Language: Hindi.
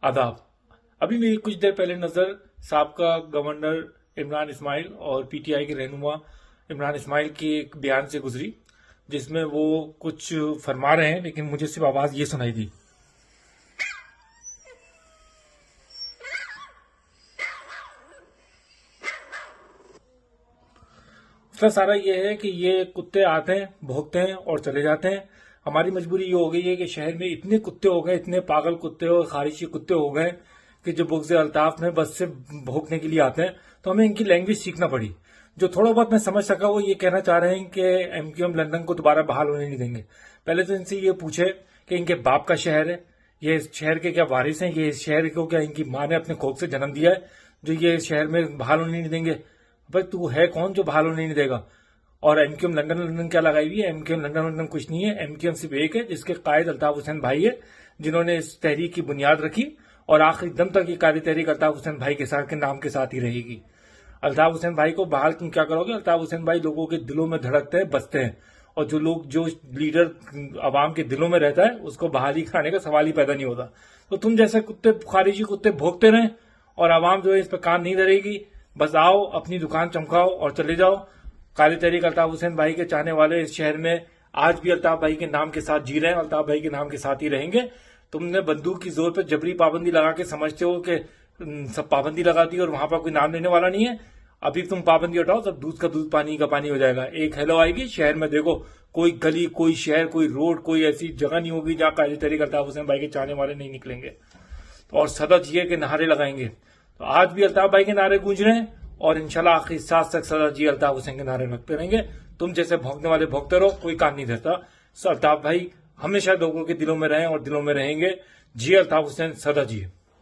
आदाब। अभी मेरी कुछ देर पहले नजर साबका गवर्नर इमरान इस्माइल और पीटीआई के रहनुमा इमरान इस्माइल के एक बयान से गुजरी, जिसमें वो कुछ फरमा रहे हैं, लेकिन मुझे सिर्फ आवाज ये सुनाई दी। उसका सारा ये है कि ये कुत्ते आते हैं, भौंकते हैं और चले जाते हैं। हमारी मजबूरी ये हो गई है कि शहर में इतने कुत्ते हो गए, इतने पागल कुत्ते और खारिशी कुत्ते हो गए कि जो बुग़्ज़ अल्ताफ में बस से भौंकने के लिए आते हैं, तो हमें इनकी लैंग्वेज सीखना पड़ी। जो थोड़ा बहुत मैं समझ सका वो ये कहना चाह रहे हैं कि एमक्यूएम लंदन को दोबारा बहाल होने नहीं देंगे। पहले तो इनसे ये पूछे कि इनके बाप का शहर है, ये इस शहर के क्या वारिस हैं, ये इस शहर को क्या इनकी माँ ने अपने कोख से जन्म दिया है जो ये शहर में बहाल होने नहीं देंगे। भाई तू है कौन जो बहाल होने नहीं देगा? और एमक्यूएम लंदन क्या लगाई हुई है? एमक्यूएम लंदन कुछ नहीं है। एमक्यूएम सिर्फ एक है जिसके कायद अल्ताफ हुसैन भाई है, जिन्होंने इस तहरीक की बुनियाद रखी और आखिरी दम तक ये कायद तहरीक अल्ताफ हुसैन भाई के साथ के नाम के साथ ही रहेगी। अल्ताफ हुसैन भाई को बहाल तुम क्या करोगे? अल्ताफ हुसैन भाई लोगों के दिलों में धड़कते हैं, बसते हैं, और जो लीडर आवाम के दिलों में रहता है उसको बहाली कराने का सवाल ही पैदा नहीं होता। तो तुम जैसे कुत्ते, खारिजी कुत्ते भोंकते रहें और आवाम जो है इस पर कान नहीं धरेगी। बस आओ, अपनी दुकान चमकाओ और चले जाओ। कायद तहरीक अल्ताफ हुसैन भाई के चाहने वाले इस शहर में आज भी अल्ताफ भाई के नाम के साथ जी रहे हैं, अल्ताफ भाई के नाम के साथ ही रहेंगे। तुमने बंदूक की जोर पर जबरी पाबंदी लगा के समझते हो कि सब पाबंदी लगा दी और वहां पर कोई नाम लेने वाला नहीं है। अभी तुम पाबंदी हटाओ, सब दूध का दूध पानी का पानी हो जाएगा। एक हेलो आएगी शहर में, देखो कोई गली, कोई शहर, कोई रोड, कोई ऐसी जगह नहीं होगी जहां कायद तहरीक अल्ताफ हुसैन भाई के चाहने वाले नहीं निकलेंगे और सदा जिए के नारे लगाएंगे। तो आज भी अल्ताफ भाई के नारे गूंज रहे हैं और इंशाल्लाह आखिरी सांस तक सदा जी अल्ताफ हुसैन के नारे लगते रहेंगे। तुम जैसे भौंकने वाले भौंकते रहो, कोई कान नहीं धरता। अल्ताफ भाई हमेशा लोगों के दिलों में रहे और दिलों में रहेंगे। जी अल्ताफ हुसैन, सदा जिए।